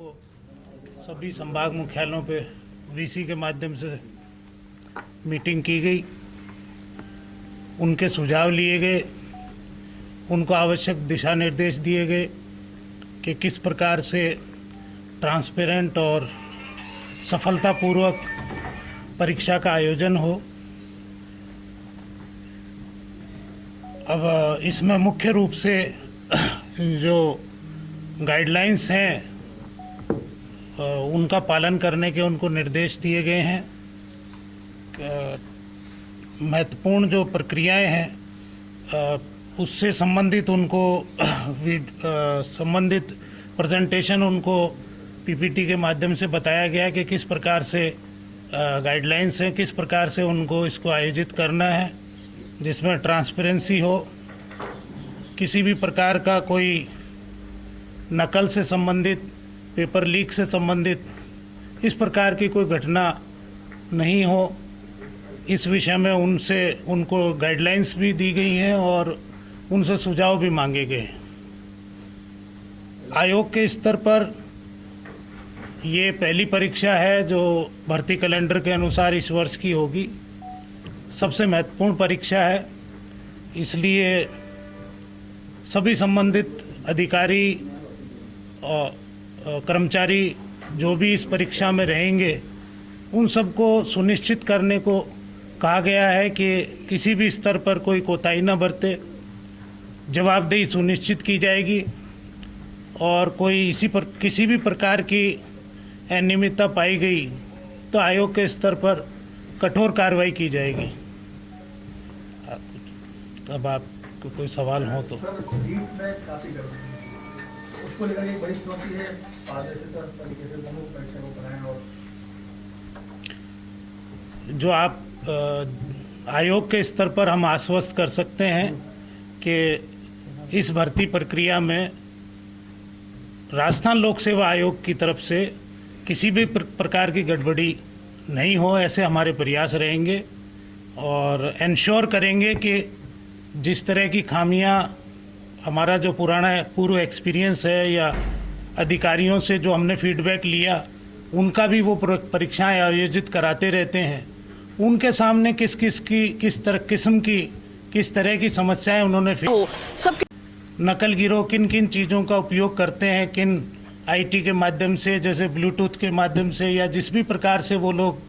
को सभी संभाग मुख्यालयों पे वीसी के माध्यम से मीटिंग की गई, उनके सुझाव लिए गए, उनको आवश्यक दिशा निर्देश दिए गए कि किस प्रकार से ट्रांसपेरेंट और सफलतापूर्वक परीक्षा का आयोजन हो। अब इसमें मुख्य रूप से जो गाइडलाइंस हैं उनका पालन करने के उनको निर्देश दिए गए हैं। महत्वपूर्ण जो प्रक्रियाएं हैं उससे संबंधित उनको संबंधित प्रेजेंटेशन उनको पीपीटी के माध्यम से बताया गया कि किस प्रकार से गाइडलाइंस हैं, किस प्रकार से उनको इसको आयोजित करना है, जिसमें ट्रांसपेरेंसी हो, किसी भी प्रकार का कोई नकल से संबंधित, पेपर लीक से संबंधित इस प्रकार की कोई घटना नहीं हो। इस विषय में उनको गाइडलाइंस भी दी गई हैं और उनसे सुझाव भी मांगे गए। आयोग के स्तर पर ये पहली परीक्षा है जो भर्ती कैलेंडर के अनुसार इस वर्ष की होगी। सबसे महत्वपूर्ण परीक्षा है, इसलिए सभी संबंधित अधिकारी और कर्मचारी जो भी इस परीक्षा में रहेंगे उन सबको सुनिश्चित करने को कहा गया है कि किसी भी स्तर पर कोई कोताही न बरते, जवाबदेही सुनिश्चित की जाएगी और कोई किसी भी प्रकार की अनियमितता पाई गई तो आयोग के स्तर पर कठोर कार्रवाई की जाएगी। अब आपको कोई सवाल हो तो। उसको लेकर एक बड़ी चुनौती है, पारदर्शिता तरीके से समूह परीक्षा को कराएं। और जो आप आयोग के स्तर पर हम आश्वस्त कर सकते हैं कि इस भर्ती प्रक्रिया में राजस्थान लोक सेवा आयोग की तरफ से किसी भी प्रकार की गड़बड़ी नहीं हो, ऐसे हमारे प्रयास रहेंगे और इंश्योर करेंगे कि जिस तरह की खामियां हमारा जो पूर्व एक्सपीरियंस है या अधिकारियों से जो हमने फीडबैक लिया उनका भी वो परीक्षाएं आयोजित कराते रहते हैं, उनके सामने किस तरह की समस्याएं उन्होंने नकल गिरोह किन किन चीज़ों का उपयोग करते हैं, किन आईटी के माध्यम से, जैसे ब्लूटूथ के माध्यम से या जिस भी प्रकार से वो लोग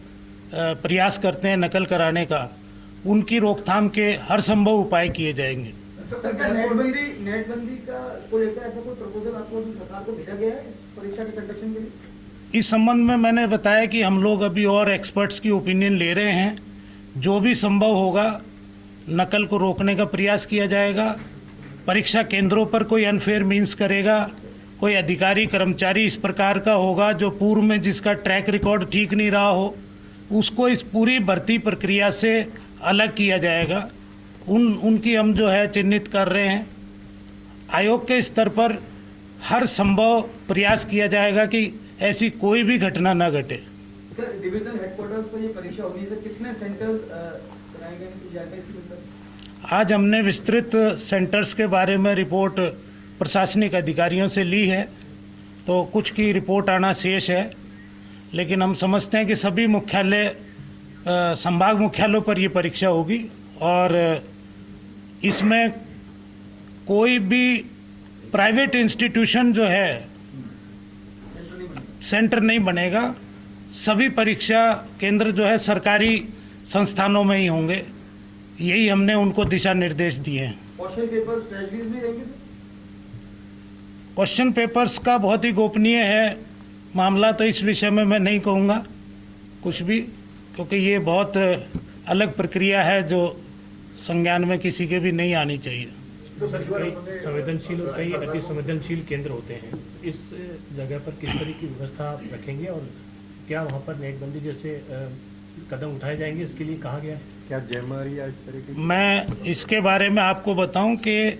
प्रयास करते हैं नकल कराने का, उनकी रोकथाम के हर संभव उपाय किए जाएंगे। नेटबंदी का को लेकर ऐसा कोई प्रपोजल आपको सरकार को भेजा गया है इस परीक्षा के कंडक्शन के लिए? इस संबंध में मैंने बताया कि हम लोग अभी और एक्सपर्ट्स की ओपिनियन ले रहे हैं। जो भी संभव होगा नकल को रोकने का प्रयास किया जाएगा। परीक्षा केंद्रों पर कोई अनफेयर मीन्स करेगा, कोई अधिकारी कर्मचारी इस प्रकार का होगा जो पूर्व में जिसका ट्रैक रिकॉर्ड ठीक नहीं रहा हो, उसको इस पूरी भर्ती प्रक्रिया से अलग किया जाएगा। उनकी हम जो है चिन्हित कर रहे हैं। आयोग के स्तर पर हर संभव प्रयास किया जाएगा कि ऐसी कोई भी घटना न घटे। डिवीजनल हेडक्वार्टर्स पर ये परीक्षा होगी, तो कितने सेंटर्स बनाए गए? आज हमने विस्तृत सेंटर्स के बारे में रिपोर्ट प्रशासनिक अधिकारियों से ली है, तो कुछ की रिपोर्ट आना शेष है, लेकिन हम समझते हैं कि सभी मुख्यालय संभाग मुख्यालयों पर ये परीक्षा होगी और इसमें कोई भी प्राइवेट इंस्टीट्यूशन जो है सेंटर नहीं बनेगा। सभी परीक्षा केंद्र जो है सरकारी संस्थानों में ही होंगे। यही हमने उनको दिशा निर्देश दिए हैं। क्वेश्चन पेपर्स का बहुत ही गोपनीय है मामला, तो इस विषय में मैं नहीं कहूँगा कुछ भी, क्योंकि ये बहुत अलग प्रक्रिया है जो संज्ञान में किसी के भी नहीं आनी चाहिए। तो कई संवेदनशील और कई अति संवेदनशील केंद्र होते हैं, इस जगह पर किस तरह की व्यवस्था आप रखेंगे और क्या वहाँ पर नेटबंदी जैसे कदम उठाए जाएंगे, इसके लिए कहा गया है? क्या जयमार या इस तरह की? मैं इसके बारे में आपको बताऊं कि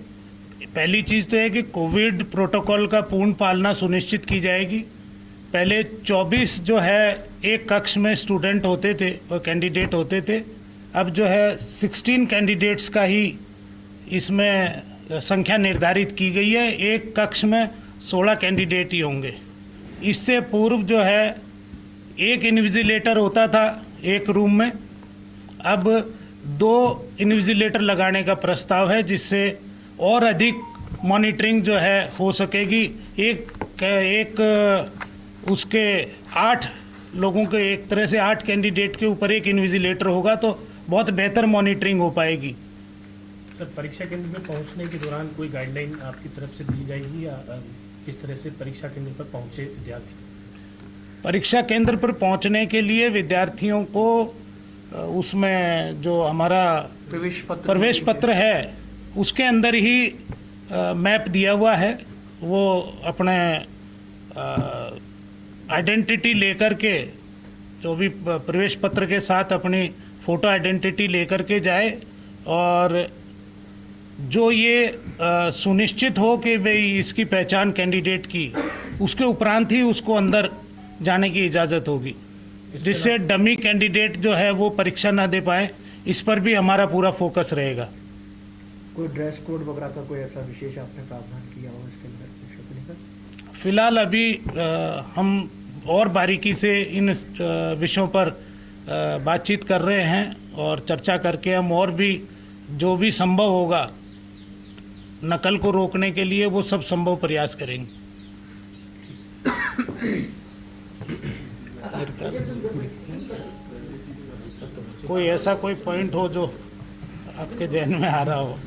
पहली चीज़ तो है कि कोविड प्रोटोकॉल का पूर्ण पालना सुनिश्चित की जाएगी। पहले 24 जो है एक कक्ष में स्टूडेंट होते थे और कैंडिडेट होते थे, अब जो है 16 कैंडिडेट्स का ही इसमें संख्या निर्धारित की गई है। एक कक्ष में 16 कैंडिडेट ही होंगे। इससे पूर्व जो है एक इन्विजिलेटर होता था एक रूम में, अब 2 इन्विजिलेटर लगाने का प्रस्ताव है, जिससे और अधिक मॉनिटरिंग जो है हो सकेगी। एक उसके 8 लोगों के, एक तरह से 8 कैंडिडेट के ऊपर एक इन्विजिलेटर होगा तो बहुत बेहतर मॉनिटरिंग हो पाएगी। सर, परीक्षा केंद्र में पहुंचने के दौरान कोई गाइडलाइन आपकी तरफ से दी जाएगी या किस तरह से परीक्षा केंद्र पर पहुंचे विद्यार्थी? परीक्षा केंद्र पर पहुंचने के लिए विद्यार्थियों को उसमें जो हमारा प्रवेश पत्र है उसके अंदर ही मैप दिया हुआ है। वो अपने आइडेंटिटी लेकर के, जो भी प्रवेश पत्र के साथ अपनी फ़ोटो आइडेंटिटी लेकर के जाए, और जो ये सुनिश्चित हो कि भाई इसकी पहचान कैंडिडेट की, उसके उपरांत ही उसको अंदर जाने की इजाज़त होगी, जिससे डमी कैंडिडेट जो है वो परीक्षा ना दे पाए। इस पर भी हमारा पूरा फोकस रहेगा। कोई ड्रेस कोड वगैरह का कोई ऐसा विशेष आपने प्रावधान किया हो इसके अंदर परीक्षा को लेकर? फिलहाल अभी हम और बारीकी से इन विषयों पर बातचीत कर रहे हैं और चर्चा करके हम और भी जो भी संभव होगा नकल को रोकने के लिए वो सब संभव प्रयास करेंगे। कोई ऐसा कोई पॉइंट हो जो आपके जहन में आ रहा हो?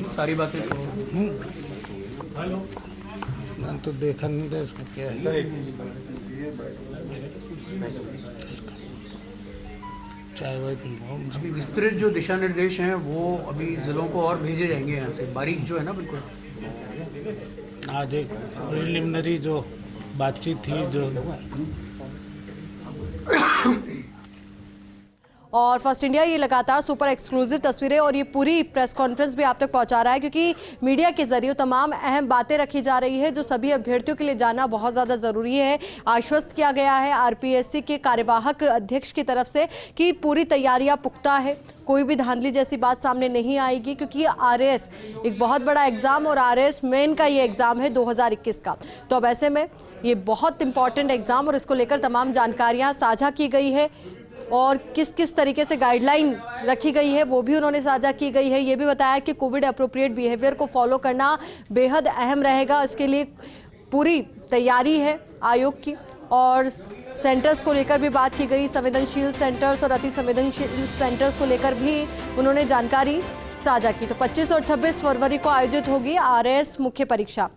सारी बातें ना तो देखा नहीं था इसको क्या है। चाय वाय पीऊँ। अभी विस्तृत जो दिशा निर्देश हैं वो अभी जिलों को और भेजे जाएंगे यहाँ से, बारीक जो है ना बिल्कुल। आज एक प्रिलिमिनरी जो बातचीत थी जो और फर्स्ट इंडिया ये लगातार सुपर एक्सक्लूसिव तस्वीरें और ये पूरी प्रेस कॉन्फ्रेंस भी आप तक पहुंचा रहा है, क्योंकि मीडिया के जरिए तमाम अहम बातें रखी जा रही है जो सभी अभ्यर्थियों के लिए जानना बहुत ज़्यादा ज़रूरी है। आश्वस्त किया गया है आरपीएससी के कार्यवाहक अध्यक्ष की तरफ से कि पूरी तैयारियां पुख्ता है, कोई भी धांधली जैसी बात सामने नहीं आएगी, क्योंकि आरएएस एक बहुत बड़ा एग्ज़ाम और आरएएस मेन का ये एग्ज़ाम है 2021 का। तो अब ऐसे में ये बहुत इंपॉर्टेंट एग्ज़ाम और इसको लेकर तमाम जानकारियाँ साझा की गई है और किस किस तरीके से गाइडलाइन रखी गई है वो भी उन्होंने साझा की गई है। ये भी बताया कि कोविड अप्रोप्रिएट बिहेवियर को फॉलो करना बेहद अहम रहेगा, इसके लिए पूरी तैयारी है आयोग की। और सेंटर्स को लेकर भी बात की गई, संवेदनशील सेंटर्स और अति संवेदनशील सेंटर्स को लेकर भी उन्होंने जानकारी साझा की। तो 25 और 26 फरवरी को आयोजित होगी आरएएस मुख्य परीक्षा।